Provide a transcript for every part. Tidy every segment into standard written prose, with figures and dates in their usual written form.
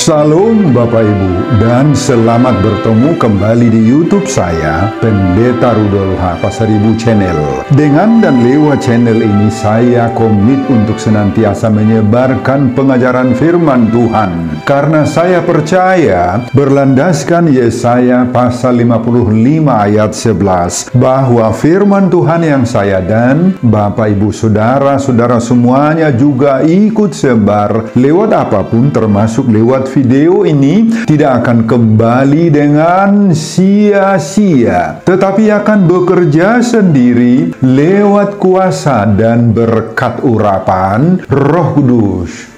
Shalom Bapak Ibu, dan selamat bertemu kembali di YouTube saya, Pendeta Rudolf H. Pasaribu Channel. Dengan dan lewat channel ini saya komit untuk senantiasa menyebarkan pengajaran firman Tuhan. Karena saya percaya berlandaskan Yesaya pasal 55 ayat 11 bahwa firman Tuhan yang saya dan Bapak Ibu saudara-saudara semuanya juga ikut sebar lewat apapun, termasuk lewat video ini, tidak akan kembali dengan sia-sia, tetapi akan bekerja sendiri lewat kuasa dan berkat urapan Roh Kudus.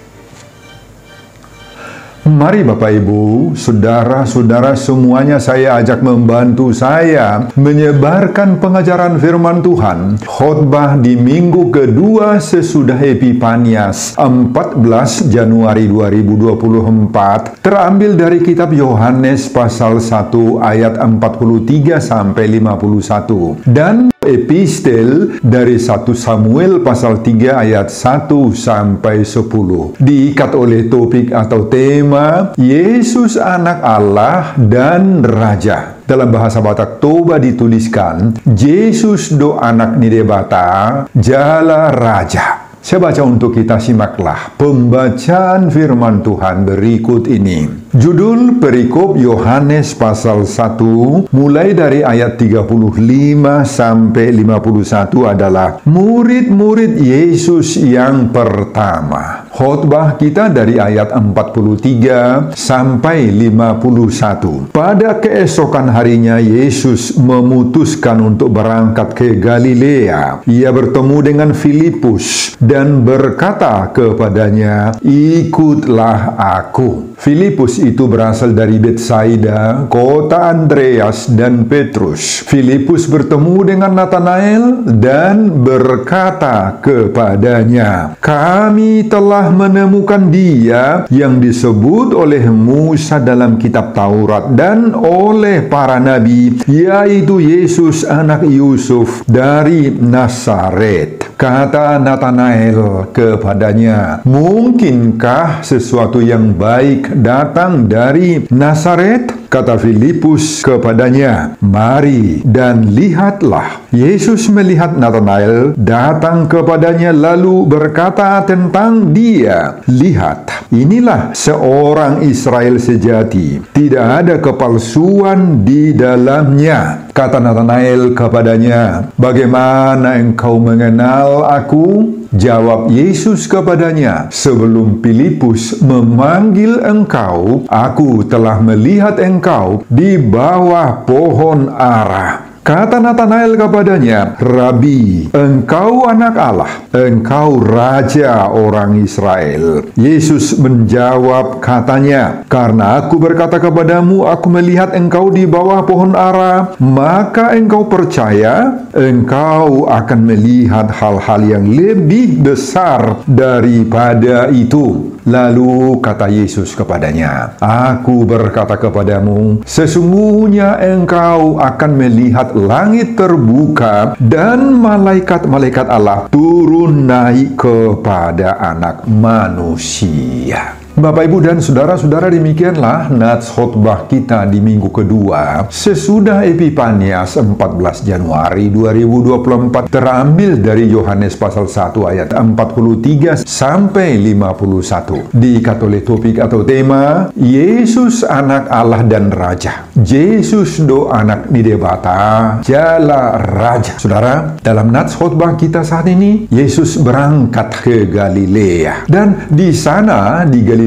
Mari Bapak Ibu, saudara-saudara semuanya, saya ajak membantu saya menyebarkan pengajaran firman Tuhan. Khotbah di minggu kedua sesudah Epifanias 14 Januari 2024 terambil dari kitab Yohanes pasal 1 ayat 43 sampai 51 dan epistel dari 1 Samuel pasal 3 ayat 1 sampai 10, diikat oleh topik atau tema Yesus anak Allah dan Raja. Dalam bahasa Batak Toba dituliskan Yesus do anak ni debata jala Raja. Saya baca untuk kita, simaklah pembacaan firman Tuhan berikut ini. Judul perikop Yohanes pasal 1 mulai dari ayat 35 sampai 51 adalah murid-murid Yesus yang pertama. Khotbah kita dari ayat 43 sampai 51. Pada keesokan harinya Yesus memutuskan untuk berangkat ke Galilea. Ia bertemu dengan Filipus dan berkata kepadanya, "Ikutlah aku." Filipus itu berasal dari Betsaida, kota Andreas dan Petrus. Filipus bertemu dengan Nathanael dan berkata kepadanya, "Kami telah menemukan Dia yang disebut oleh Musa dalam kitab Taurat dan oleh para nabi, yaitu Yesus anak Yusuf dari Nazaret." Kata Nathanael kepadanya, "Mungkinkah sesuatu yang baik datang dari Nazaret?" Kata Filipus kepadanya, "Mari dan lihatlah." Yesus melihat Nathanael datang kepadanya lalu berkata tentang dia, "Lihat, inilah seorang Israel sejati, tidak ada kepalsuan di dalamnya." Kata Nathanael kepadanya, "Bagaimana engkau mengenal aku?" Jawab Yesus kepadanya, "Sebelum Filipus memanggil engkau, aku telah melihat engkau di bawah pohon ara." Kata Nathanael kepadanya, "Rabi, engkau anak Allah, engkau raja orang Israel." Yesus menjawab katanya, "Karena aku berkata kepadamu, aku melihat engkau di bawah pohon ara, maka engkau percaya, engkau akan melihat hal-hal yang lebih besar daripada itu." Lalu kata Yesus kepadanya, "Aku berkata kepadamu, sesungguhnya engkau akan melihat langit terbuka dan malaikat-malaikat Allah turun naik kepada Anak Manusia." Bapak, Ibu, dan saudara-saudara, demikianlah nats khotbah kita di minggu kedua sesudah Epifanias 14 Januari 2024 terambil dari Yohanes pasal 1 ayat 43 sampai 51, diikat oleh topik atau tema Yesus anak Allah dan Raja. Yesus do anak ni debata jala Raja. Saudara, dalam nats khotbah kita saat ini Yesus berangkat ke Galilea, dan di sana di Galilea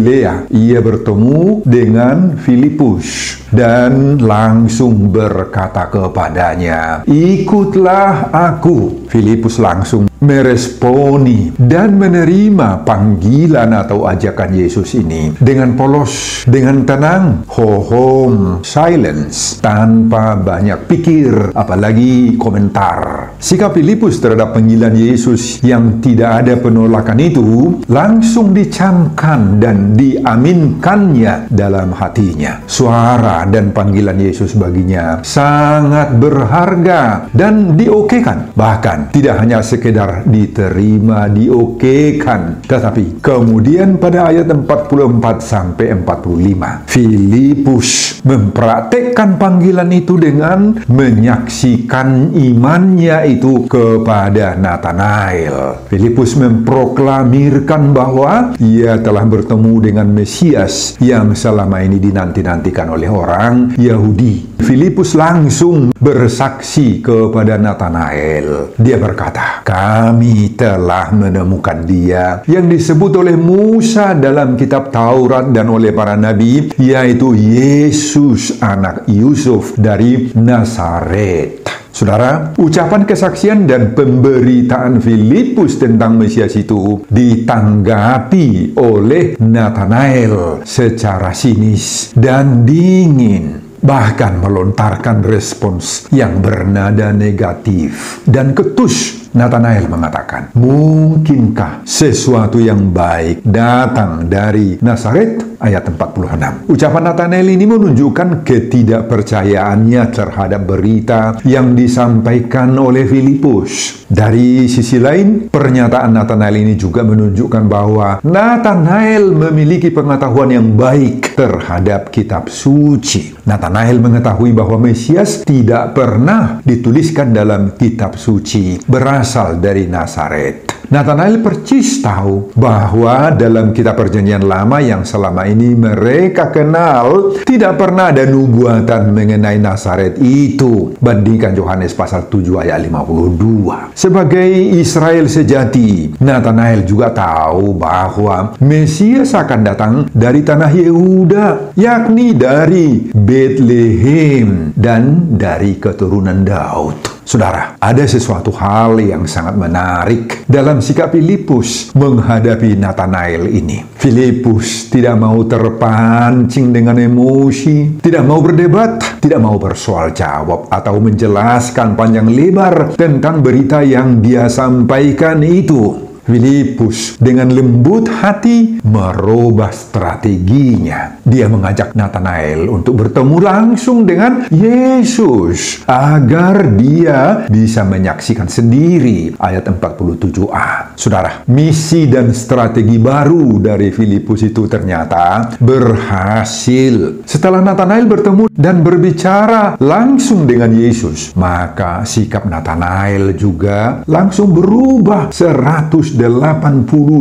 ia bertemu dengan Filipus dan langsung berkata kepadanya, "Ikutlah aku." Filipus langsung meresponi dan menerima panggilan atau ajakan Yesus ini dengan polos, dengan tenang, hohom, silence, tanpa banyak pikir apalagi komentar. Sikap Filipus terhadap panggilan Yesus yang tidak ada penolakan itu langsung dicamkan dan diaminkannya dalam hatinya. Suara dan panggilan Yesus baginya sangat berharga dan diokekan. Bahkan tidak hanya sekedar agar diterima, diokekan. Tetapi kemudian pada ayat 44 sampai 45, Filipus mempraktekkan panggilan itu dengan menyaksikan imannya itu kepada Nathanael. Filipus memproklamirkan bahwa ia telah bertemu dengan Mesias yang selama ini dinanti-nantikan oleh orang Yahudi. Filipus langsung bersaksi kepada Nathanael. Dia berkata, "Kami telah menemukan dia yang disebut oleh Musa dalam kitab Taurat dan oleh para nabi, yaitu Yesus anak Yusuf dari Nazaret." Saudara, ucapan kesaksian dan pemberitaan Filipus tentang Mesias itu ditanggapi oleh Nathanael secara sinis dan dingin, bahkan melontarkan respons yang bernada negatif dan ketus. Nathanael mengatakan, "Mungkinkah sesuatu yang baik datang dari Nazaret?" Ayat 46. Ucapan Nathanael ini menunjukkan ketidakpercayaannya terhadap berita yang disampaikan oleh Filipus. Dari sisi lain, pernyataan Nathanael ini juga menunjukkan bahwa Nathanael memiliki pengetahuan yang baik terhadap kitab suci. Nathanael mengetahui bahwa Mesias tidak pernah dituliskan dalam kitab suci, berasal dari Nazaret. Nathanael percis tahu bahwa dalam kitab perjanjian lama yang selama ini mereka kenal, tidak pernah ada nubuatan mengenai Nazaret itu. Bandingkan Yohanes pasal 7 ayat 52. Sebagai Israel sejati, Nathanael juga tahu bahwa Mesias akan datang dari tanah Yehuda, yakni dari Bethlehem dan dari keturunan Daud. Saudara, ada sesuatu hal yang sangat menarik dalam sikap Filipus menghadapi Nathanael ini. Filipus tidak mau terpancing dengan emosi, tidak mau berdebat, tidak mau bersoal jawab atau menjelaskan panjang lebar tentang berita yang dia sampaikan itu. Filipus dengan lembut hati merubah strateginya. Dia mengajak Nathanael untuk bertemu langsung dengan Yesus agar dia bisa menyaksikan sendiri. Ayat 47a. Saudara, misi dan strategi baru dari Filipus itu ternyata berhasil. Setelah Nathanael bertemu dan berbicara langsung dengan Yesus, maka sikap Nathanael juga langsung berubah 180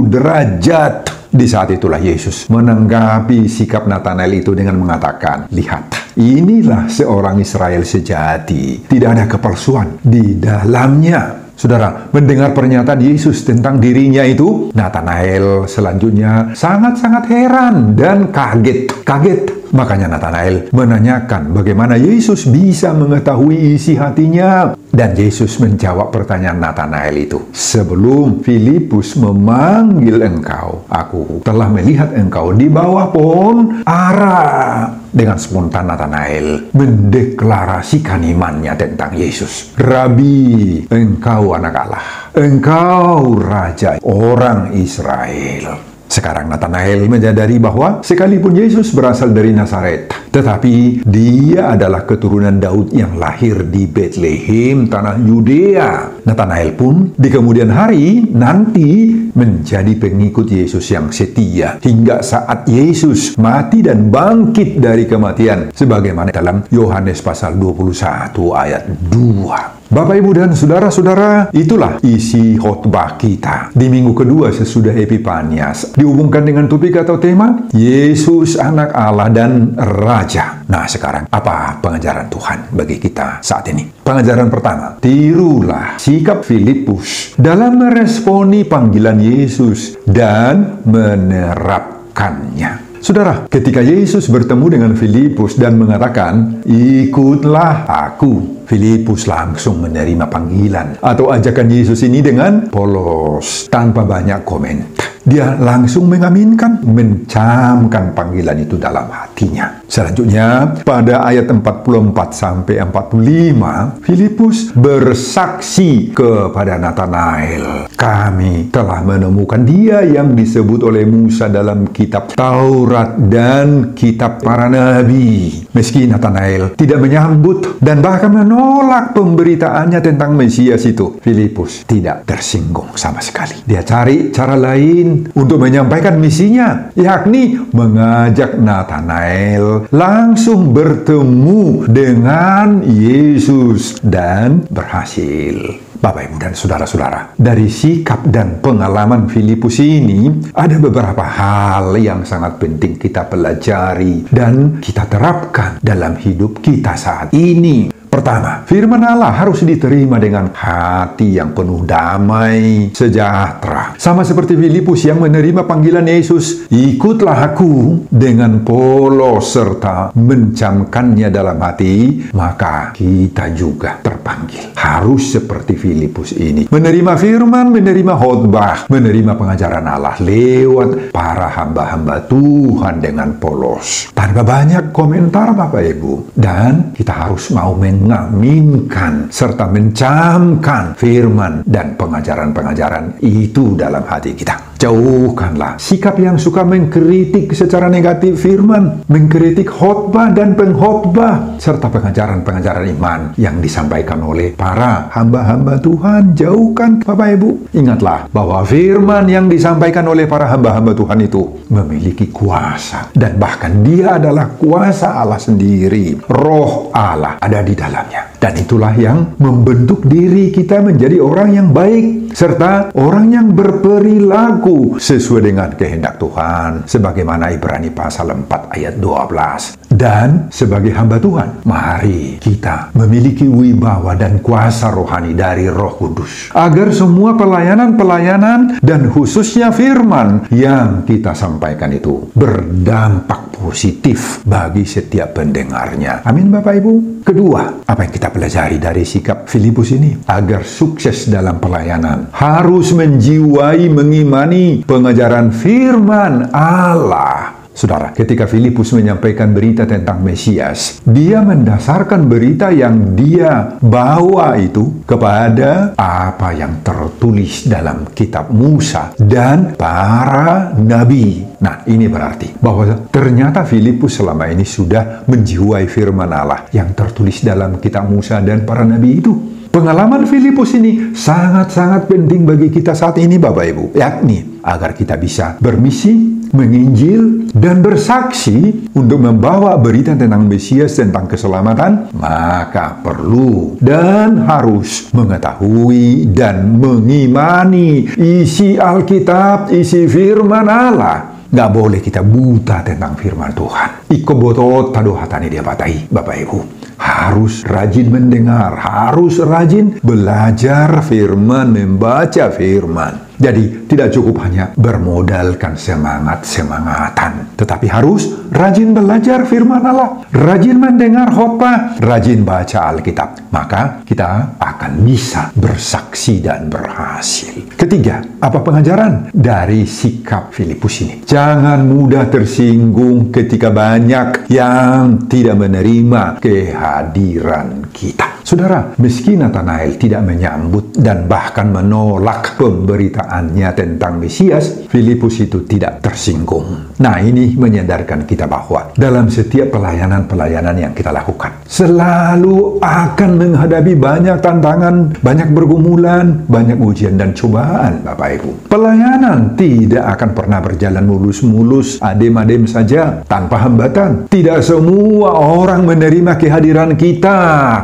derajat. Di saat itulah Yesus menanggapi sikap Nathanael itu dengan mengatakan, "Lihat, inilah seorang Israel sejati. Tidak ada kepalsuan di dalamnya." Saudara, mendengar pernyataan Yesus tentang dirinya itu, Nathanael selanjutnya sangat-sangat heran dan kaget. Makanya Nathanael menanyakan bagaimana Yesus bisa mengetahui isi hatinya. Dan Yesus menjawab pertanyaan Nathanael itu, "Sebelum Filipus memanggil engkau, aku telah melihat engkau di bawah pohon ara." Dengan spontan Nathanael mendeklarasikan imannya tentang Yesus. "Rabi, engkau anak Allah. Engkau Raja orang Israel." Sekarang Nathanael menyadari bahwa sekalipun Yesus berasal dari Nazaret, tetapi dia adalah keturunan Daud yang lahir di Bethlehem, tanah Yudea. Nathanael pun di kemudian hari nanti menjadi pengikut Yesus yang setia hingga saat Yesus mati dan bangkit dari kematian, sebagaimana dalam Yohanes pasal 21 ayat 2. Bapak, Ibu, dan saudara-saudara, itulah isi khotbah kita di minggu kedua sesudah Epifanias. Dihubungkan dengan topik atau tema, Yesus anak Allah dan Raja. Nah, sekarang apa pengajaran Tuhan bagi kita saat ini? Pengajaran pertama, tirulah sikap Filipus dalam meresponi panggilan Yesus dan menerapkannya. Saudara, ketika Yesus bertemu dengan Filipus dan mengatakan, "Ikutlah aku," Filipus langsung menerima panggilan atau ajakan Yesus ini dengan polos, tanpa banyak komentar. Dia langsung mengaminkan, mencamkan panggilan itu dalam hatinya. Selanjutnya, pada ayat 44 sampai 45, Filipus bersaksi kepada Nathanael, "Kami telah menemukan dia yang disebut oleh Musa dalam kitab Taurat Taurat dan kitab para nabi. Meski Nathanael tidak menyambut dan bahkan menolak pemberitaannya tentang Mesias itu, Filipus tidak tersinggung sama sekali. Dia cari cara lain untuk menyampaikan misinya, yakni mengajak Nathanael langsung bertemu dengan Yesus, dan berhasil. Bapak, Ibu, dan saudara-saudara, dari sikap dan pengalaman Filipus ini ada beberapa hal yang sangat penting kita pelajari dan kita terapkan dalam hidup kita saat ini. Pertama, firman Allah harus diterima dengan hati yang penuh damai, sejahtera. Sama seperti Filipus yang menerima panggilan Yesus, "Ikutlah aku," dengan polos serta mencamkannya dalam hati, maka kita juga terpanggil. Harus seperti Filipus ini. Menerima firman, menerima khotbah, menerima pengajaran Allah lewat para hamba-hamba Tuhan dengan polos. Tanpa banyak komentar, Bapak Ibu. Dan kita harus mau mengaminkan serta mencamkan firman dan pengajaran-pengajaran itu dalam hati kita. Jauhkanlah sikap yang suka mengkritik secara negatif firman, mengkritik khotbah dan pengkhotbah, serta pengajaran-pengajaran iman yang disampaikan oleh para hamba-hamba Tuhan. Jauhkan, Bapak Ibu. Ingatlah bahwa firman yang disampaikan oleh para hamba-hamba Tuhan itu memiliki kuasa, dan bahkan dia adalah kuasa Allah sendiri. Roh Allah ada di dalamnya, dan itulah yang membentuk diri kita menjadi orang yang baik serta orang yang berperilaku sesuai dengan kehendak Tuhan, sebagaimana Ibrani pasal 4 ayat 12. Dan sebagai hamba Tuhan, mari kita memiliki wibawa dan kuasa rohani dari Roh Kudus, agar semua pelayanan-pelayanan dan khususnya firman yang kita sampaikan itu berdampak positif bagi setiap pendengarnya. Amin, Bapak Ibu. Kedua, apa yang kita pelajari dari sikap Filipus ini? Agar sukses dalam pelayanan, harus menjiwai, mengimani pengajaran firman Allah. Saudara, ketika Filipus menyampaikan berita tentang Mesias, dia mendasarkan berita yang dia bawa itu kepada apa yang tertulis dalam kitab Musa dan para nabi. Nah, ini berarti bahwa ternyata Filipus selama ini sudah menjiwai firman Allah yang tertulis dalam kitab Musa dan para nabi itu. Pengalaman Filipus ini sangat-sangat penting bagi kita saat ini, Bapak Ibu, yakni agar kita bisa bermisi, menginjil, dan bersaksi untuk membawa berita tentang Mesias, tentang keselamatan. Maka perlu dan harus mengetahui dan mengimani isi Alkitab, isi firman Allah. Nggak boleh kita buta tentang firman Tuhan. Iko botot tado hatani dia batai, Bapak Ibu. Harus rajin mendengar, harus rajin belajar firman, membaca firman. Jadi tidak cukup hanya bermodalkan semangat-semangatan, tetapi harus rajin belajar firman Allah, rajin mendengar khotbah, rajin baca Alkitab. Maka kita akan bisa bersaksi dan berhasil. Ketiga, apa pengajaran dari sikap Filipus ini? Jangan mudah tersinggung ketika banyak yang tidak menerima kehadiran kita. Saudara, meski Nathanael tidak menyambut dan bahkan menolak pemberitaannya tentang Mesias, Filipus itu tidak tersinggung. Nah, ini menyadarkan kita bahwa dalam setiap pelayanan-pelayanan yang kita lakukan, selalu akan menghadapi banyak tantangan, banyak pergumulan, banyak ujian dan cobaan, Bapak Ibu. Pelayanan tidak akan pernah berjalan mulus-mulus, adem-adem saja, tanpa hambatan. Tidak semua orang menerima kehadiran kita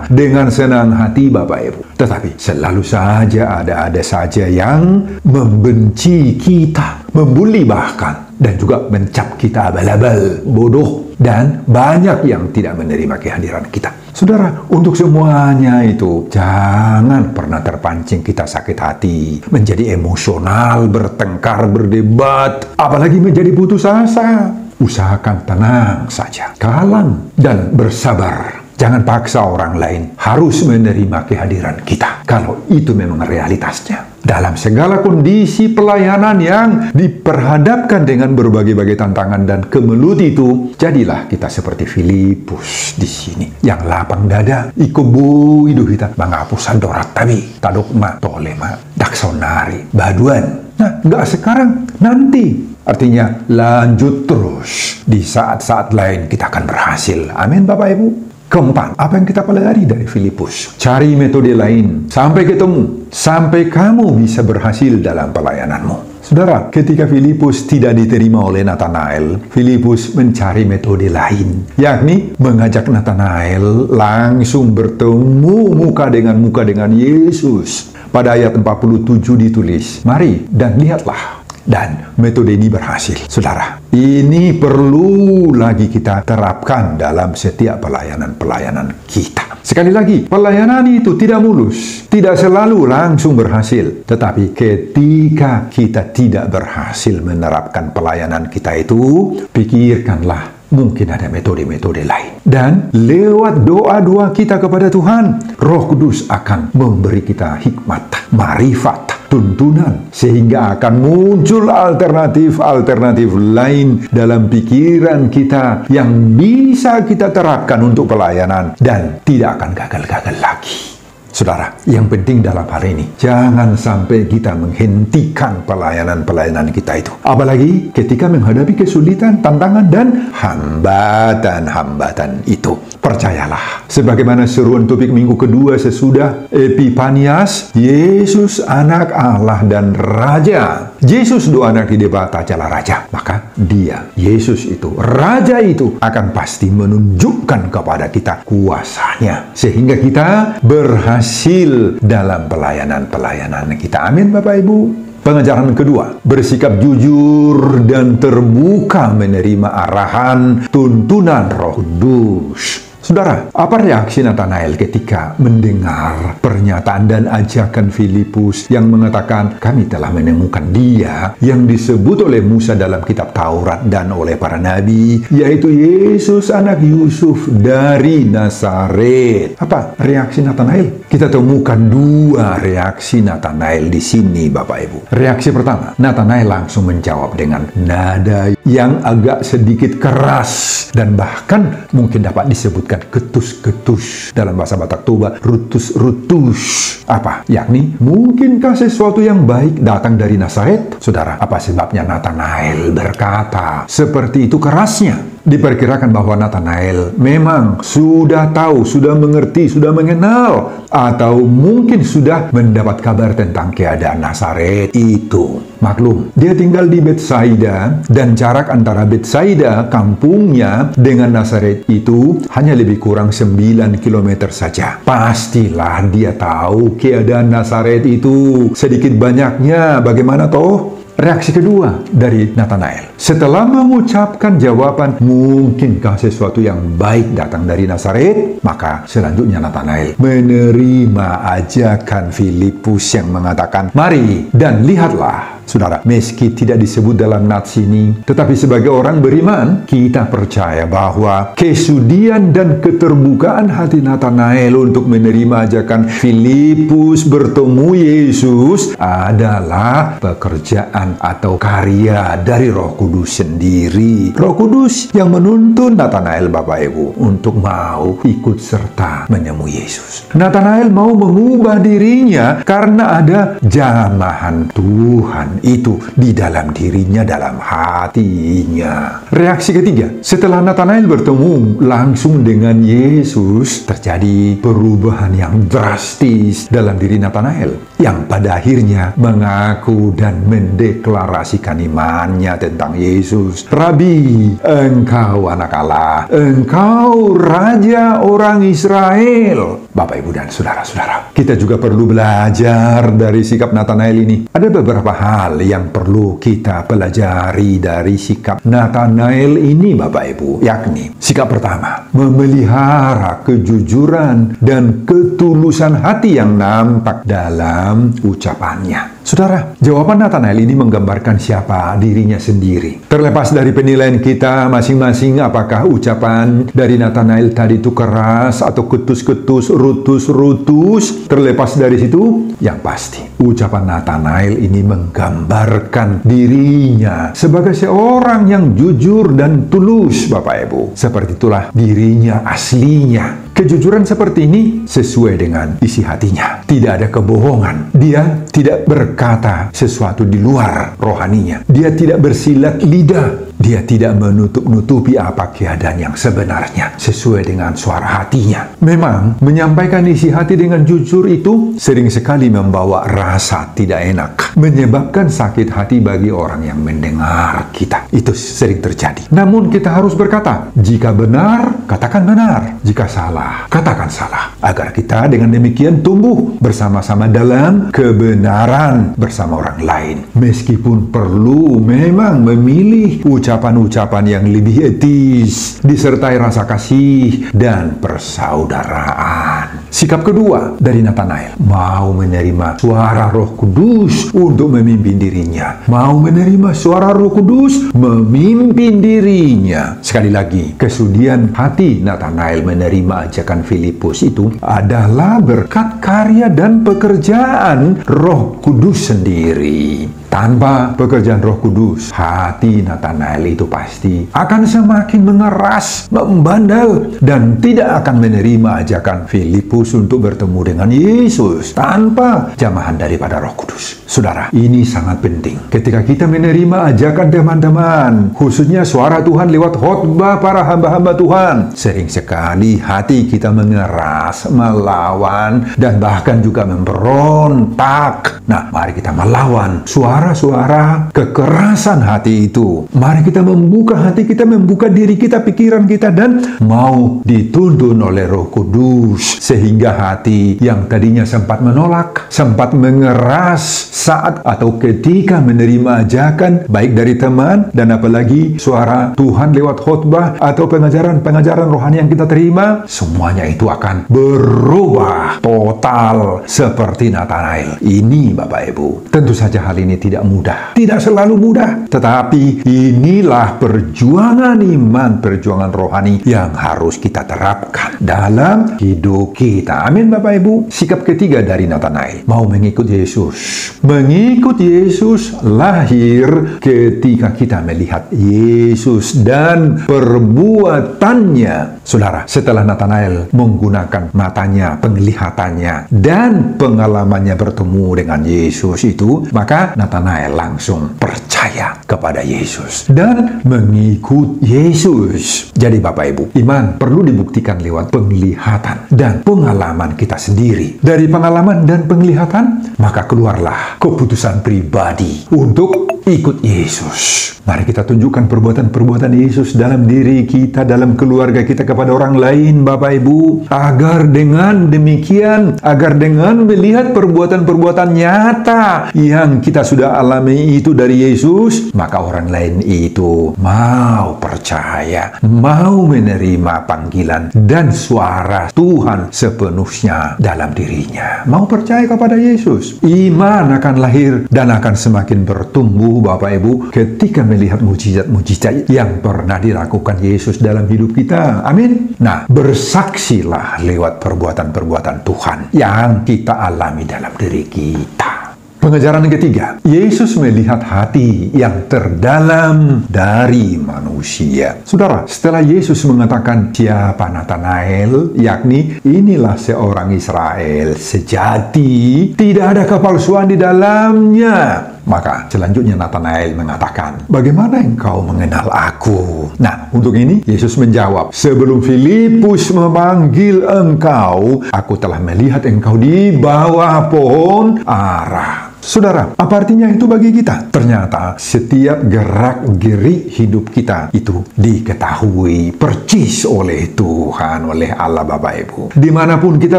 dengan senang hati, Bapak Ibu. Tetapi selalu saja ada saja yang membenci kita, membuli bahkan, dan juga mencap kita abal-abal, bodoh, dan banyak yang tidak menerima kehadiran kita. Saudara, untuk semuanya itu, jangan pernah terpancing kita sakit hati, menjadi emosional, bertengkar, berdebat, apalagi menjadi putus asa. Usahakan tenang saja, kalem, dan bersabar. Jangan paksa orang lain harus menerima kehadiran kita, kalau itu memang realitasnya. Dalam segala kondisi pelayanan yang diperhadapkan dengan berbagai-bagai tantangan dan kemelut itu, jadilah kita seperti Filipus di sini, yang lapang dada, ikubu hidup kita, mengapusan dorat tabi, tadokma, tolema, daksonari, baduan. Nah, nggak sekarang, nanti. Artinya, lanjut terus. Di saat-saat lain kita akan berhasil. Amin, Bapak Ibu. Keempat, apa yang kita pelajari dari Filipus? Cari metode lain sampai ketemu, sampai kamu bisa berhasil dalam pelayananmu. Saudara, ketika Filipus tidak diterima oleh Nathanael, Filipus mencari metode lain, yakni mengajak Nathanael langsung bertemu muka dengan Yesus. Pada ayat 47 ditulis, "Mari dan lihatlah." Dan metode ini berhasil. Saudara, ini perlu lagi kita terapkan dalam setiap pelayanan-pelayanan kita. Sekali lagi, pelayanan itu tidak mulus, tidak selalu langsung berhasil. Tetapi ketika kita tidak berhasil menerapkan pelayanan kita itu, pikirkanlah, mungkin ada metode-metode lain. Dan lewat doa-doa kita kepada Tuhan, Roh Kudus akan memberi kita hikmat, marifat, tuntunan, sehingga akan muncul alternatif-alternatif lain dalam pikiran kita yang bisa kita terapkan untuk pelayanan dan tidak akan gagal-gagal lagi. Saudara, yang penting dalam hal ini, jangan sampai kita menghentikan pelayanan-pelayanan kita itu. Apalagi ketika menghadapi kesulitan, tantangan, dan hambatan-hambatan itu. Percayalah, sebagaimana seruan topik minggu kedua sesudah Epifanias, Yesus anak Allah dan Raja. Yesus doa anak di debat tajalah Raja. Maka dia, Yesus itu, Raja itu, akan pasti menunjukkan kepada kita kuasanya. Sehingga kita berhasil dalam pelayanan-pelayanan kita. Amin, Bapak Ibu. Pengajaran kedua, bersikap jujur dan terbuka menerima arahan tuntunan Roh Kudus. Saudara, apa reaksi Nathanael ketika mendengar pernyataan dan ajakan Filipus yang mengatakan, kami telah menemukan dia yang disebut oleh Musa dalam kitab Taurat dan oleh para nabi, yaitu Yesus anak Yusuf dari Nazaret. Apa reaksi Nathanael? Kita temukan dua reaksi Nathanael di sini, Bapak Ibu. Reaksi pertama, Nathanael langsung menjawab dengan nada yang agak sedikit keras dan bahkan mungkin dapat disebutkan ketus-ketus, dalam bahasa Batak Toba rutus-rutus. Apa? Yakni, mungkinkah sesuatu yang baik datang dari Nazaret? Saudara, apa sebabnya Nathanael berkata seperti itu kerasnya? Diperkirakan bahwa Nathanael memang sudah tahu, sudah mengerti, sudah mengenal, atau mungkin sudah mendapat kabar tentang keadaan Nazaret itu. Maklum, dia tinggal di Betsaida, dan jarak antara Betsaida, kampungnya, dengan Nazaret itu hanya lebih kurang 9 km saja. Pastilah dia tahu keadaan Nazaret itu sedikit banyaknya. Bagaimana toh? Reaksi kedua dari Nathanael, setelah mengucapkan jawaban, mungkinkah sesuatu yang baik datang dari Nazaret? Maka selanjutnya Nathanael menerima ajakan Filipus yang mengatakan, mari dan lihatlah. Saudara, meski tidak disebut dalam nats ini, tetapi sebagai orang beriman, kita percaya bahwa kesudian dan keterbukaan hati Nathanael untuk menerima ajakan Filipus bertemu Yesus adalah pekerjaan atau karya dari Roh Kudus sendiri. Roh Kudus yang menuntun Nathanael, Bapak Ibu, untuk mau ikut serta menemui Yesus. Nathanael mau mengubah dirinya karena ada jamahan Tuhan itu di dalam dirinya, dalam hatinya. Reaksi ketiga, setelah Nathanael bertemu langsung dengan Yesus, terjadi perubahan yang drastis dalam diri Nathanael, yang pada akhirnya mengaku dan mendeklarasikan imannya tentang Yesus. Rabi, engkau anak Allah, engkau Raja orang Israel. Bapak, Ibu, dan saudara-saudara, kita juga perlu belajar dari sikap Nathanael ini. Ada beberapa hal yang perlu kita pelajari dari sikap Nathanael ini, Bapak Ibu, yakni sikap pertama, memelihara kejujuran dan ketulusan hati yang nampak dalam ucapannya. Saudara, jawaban Nathanael ini menggambarkan siapa dirinya sendiri. Terlepas dari penilaian kita masing-masing, apakah ucapan dari Nathanael tadi itu keras atau ketus-ketus, rutus-rutus, terlepas dari situ, yang pasti ucapan Nathanael ini menggambarkan dirinya sebagai seorang yang jujur dan tulus, Bapak Ibu. Seperti itulah dirinya aslinya. Kejujuran seperti ini sesuai dengan isi hatinya. Tidak ada kebohongan. Dia tidak berkata sesuatu di luar rohaninya. Dia tidak bersilat lidah. Dia tidak menutup-nutupi apa keadaan yang sebenarnya sesuai dengan suara hatinya. Memang menyampaikan isi hati dengan jujur itu sering sekali membawa rasa tidak enak, menyebabkan sakit hati bagi orang yang mendengar kita. Itu sering terjadi. Namun kita harus berkata, jika benar, katakan benar. Jika salah, katakan salah. Agar kita dengan demikian tumbuh bersama-sama dalam kebenaran bersama orang lain. Meskipun perlu memang memilih ucapan-ucapan yang lebih etis, disertai rasa kasih dan persaudaraan. Sikap kedua dari Nathanael, mau menerima suara Roh Kudus untuk memimpin dirinya. Mau menerima suara Roh Kudus memimpin dirinya. Sekali lagi, kesudian hati Nathanael menerima ajakan Filipus itu adalah berkat karya dan pekerjaan Roh Kudus sendiri. Tanpa pekerjaan Roh Kudus, hati Nathanael itu pasti akan semakin mengeras, membandel, dan tidak akan menerima ajakan Filipus untuk bertemu dengan Yesus tanpa jamahan daripada Roh Kudus. Saudara, ini sangat penting. Ketika kita menerima ajakan teman-teman, khususnya suara Tuhan lewat khotbah para hamba-hamba Tuhan, sering sekali hati kita mengeras, melawan, dan bahkan juga memberontak. Nah, mari kita melawan suara-suara kekerasan hati itu. Mari kita membuka hati kita, membuka diri kita, pikiran kita, dan mau dituntun oleh Roh Kudus. Sehingga hati yang tadinya sempat menolak, sempat mengeras saat atau ketika menerima ajakan, baik dari teman dan apalagi suara Tuhan lewat khotbah atau pengajaran-pengajaran rohani yang kita terima, semuanya itu akan berubah total seperti Nathanael. Ini Bapak Ibu, tentu saja hal ini tidak mudah, tidak selalu mudah, tetapi inilah perjuangan iman, perjuangan rohani yang harus kita terapkan dalam hidup kita. Amin Bapak Ibu. Sikap ketiga dari Nathanael, mau mengikut Yesus. Mengikut Yesus lahir ketika kita melihat Yesus dan perbuatannya. Saudara, setelah Nathanael menggunakan matanya, penglihatannya, dan pengalamannya bertemu dengan Yesus itu, maka Nathanael langsung percaya kepada Yesus dan mengikut Yesus. Jadi Bapak Ibu, iman perlu dibuktikan lewat penglihatan dan pengalaman kita sendiri. Dari pengalaman dan penglihatan, maka keluarlah keputusan pribadi untuk ikut Yesus. Mari kita tunjukkan perbuatan-perbuatan Yesus dalam diri kita, dalam keluarga kita kepada orang lain, Bapak Ibu, agar dengan demikian, agar dengan melihat perbuatan-perbuatan nyata yang kita sudah alami itu dari Yesus, maka orang lain itu mau percaya, mau menerima panggilan dan suara Tuhan sepenuhnya dalam dirinya, mau percaya kepada Yesus. Iman akan lahir dan akan semakin bertumbuh, Bapak Ibu, ketika melihat mujizat-mujizat yang pernah dilakukan Yesus dalam hidup kita. Amin. Nah, bersaksilah lewat perbuatan-perbuatan Tuhan yang kita alami dalam diri kita. Pengajaran yang ketiga, Yesus melihat hati yang terdalam dari manusia. Saudara, setelah Yesus mengatakan siapa Nathanael, yakni inilah seorang Israel sejati, tidak ada kepalsuan di dalamnya. Maka selanjutnya Nathanael mengatakan, bagaimana engkau mengenal aku? Nah, untuk ini Yesus menjawab, sebelum Filipus memanggil engkau, aku telah melihat engkau di bawah pohon ara. Saudara, apa artinya itu bagi kita? Ternyata setiap gerak-gerik hidup kita itu diketahui percis oleh Tuhan, oleh Allah Bapak Ibu. Dimanapun kita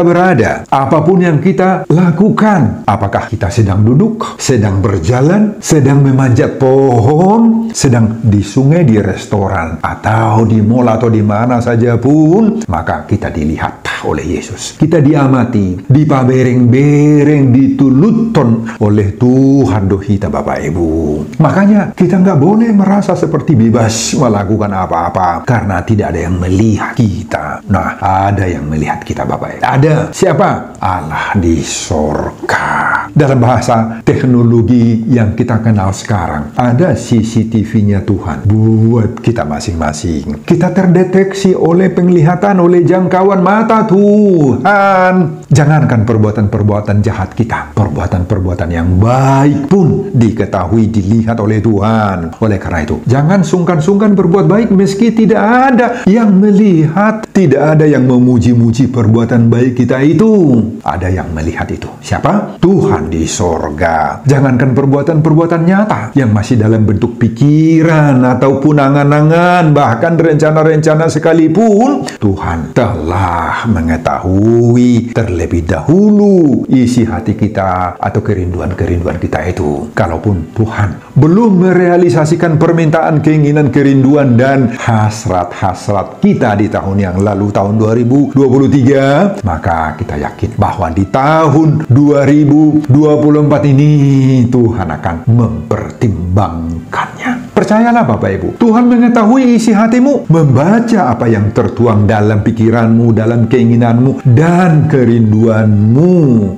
berada, apapun yang kita lakukan, apakah kita sedang duduk, sedang berjalan, sedang memanjat pohon, sedang di sungai, di restoran, atau di mall, atau di mana saja pun, maka kita dilihat oleh Yesus. Kita diamati, dipabereng-bereng, dituluton oleh oleh Tuhan dohita Bapak Ibu. Makanya kita nggak boleh merasa seperti bebas melakukan apa-apa karena tidak ada yang melihat kita. Nah, ada yang melihat kita Bapak Ibu. Ada. Siapa? Allah di sorga. Dalam bahasa teknologi yang kita kenal sekarang, ada CCTV-nya Tuhan buat kita masing-masing. Kita terdeteksi oleh penglihatan, oleh jangkauan mata Tuhan. Jangankan perbuatan-perbuatan jahat kita, perbuatan-perbuatan yang baik pun diketahui, dilihat oleh Tuhan. Oleh karena itu, jangan sungkan-sungkan berbuat baik meski tidak ada yang melihat, tidak ada yang memuji-muji perbuatan baik kita itu. Ada yang melihat itu. Siapa? Tuhan di sorga. Jangankan perbuatan-perbuatan nyata yang masih dalam bentuk pikiran ataupun angan-angan, bahkan rencana-rencana sekalipun, Tuhan telah mengetahui terlebih dahulu isi hati kita atau kerinduan-kerinduan kita itu. Kalaupun Tuhan belum merealisasikan permintaan, keinginan, kerinduan, dan hasrat-hasrat kita di tahun yang lalu, tahun 2023, maka kita yakin bahwa di tahun 2024 ini Tuhan akan mempertimbangkannya. Percayalah Bapak Ibu, Tuhan mengetahui isi hatimu, membaca apa yang tertuang dalam pikiranmu, dalam keinginanmu, dan kerinduanmu.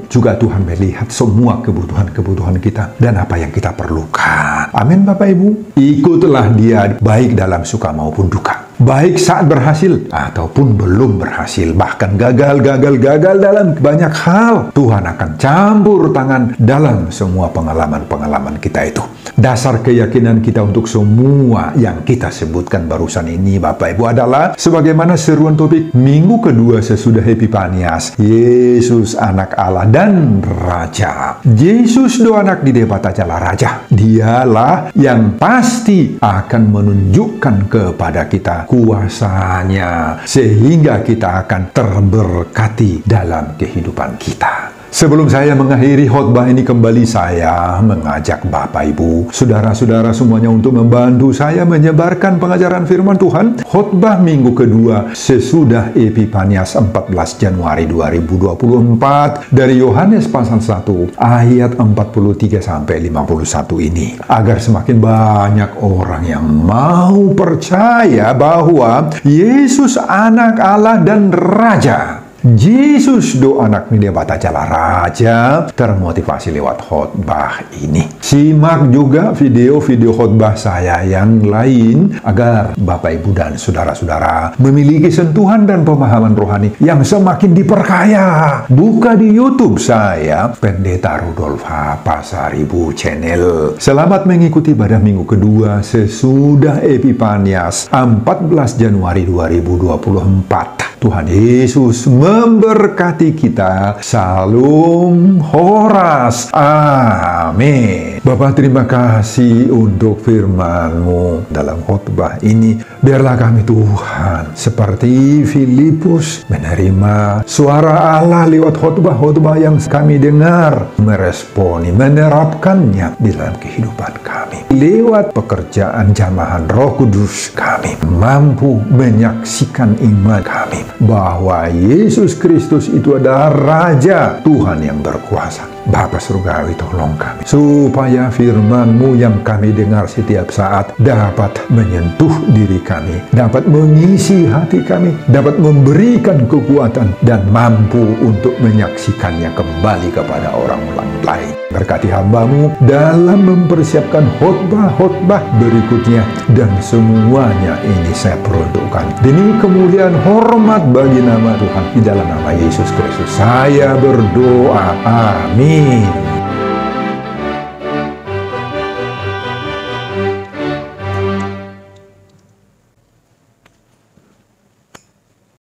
Juga Tuhan melihat semua kebutuhan-kebutuhan kita dan apa yang kita perlukan. Amin Bapak Ibu. Ikutlah Dia baik dalam suka maupun duka. Baik saat berhasil ataupun belum berhasil, bahkan gagal dalam banyak hal, Tuhan akan campur tangan dalam semua pengalaman-pengalaman kita itu. Dasar keyakinan kita untuk semua yang kita sebutkan barusan ini Bapak Ibu adalah sebagaimana seruan topik minggu kedua sesudah Epifanias, Yesus anak Allah dan Raja. Yesus do anak di debat ajalah Raja. Dialah yang pasti akan menunjukkan kepada kita kuasanya, sehingga kita akan terberkati dalam kehidupan kita. Sebelum saya mengakhiri khotbah ini kembali, saya mengajak Bapak Ibu, saudara-saudara semuanya untuk membantu saya menyebarkan pengajaran firman Tuhan. Khotbah minggu kedua sesudah Epifanias 14 Januari 2024 dari Yohanes pasal 1 ayat 43 sampai 51 ini, agar semakin banyak orang yang mau percaya bahwa Yesus anak Allah dan Raja. Yesus do anak mi debat ajalah Raja, termotivasi lewat khotbah ini. Simak juga video-video khotbah saya yang lain agar Bapak Ibu dan saudara-saudara memiliki sentuhan dan pemahaman rohani yang semakin diperkaya. Buka di YouTube saya, Pendeta Rudolf H. Pasaribu Channel. Selamat mengikuti ibadah minggu kedua sesudah Epifanias 14 Januari 2024. Tuhan Yesus memberkati kita. Salam Horas. Amin. Bapak, terima kasih untuk firman-Mu dalam khotbah ini. Biarlah kami Tuhan seperti Filipus menerima suara Allah lewat khotbah-khotbah yang kami dengar, meresponi, menerapkannya di dalam kehidupan kami. Lewat pekerjaan jamahan Roh Kudus, kami mampu menyaksikan iman kami bahwa Yesus Kristus itu adalah Raja, Tuhan yang berkuasa. Bapa Surgawi, tolong kami supaya firman-Mu yang kami dengar setiap saat dapat menyentuh diri kami, dapat mengisi hati kami, dapat memberikan kekuatan dan mampu untuk menyaksikannya kembali kepada orang lain. Berkati hamba-Mu dalam mempersiapkan khotbah-khotbah berikutnya, dan semuanya ini saya peruntukkan demi kemuliaan hormat bagi nama Tuhan. Di dalam nama Yesus Kristus saya berdoa. Amin.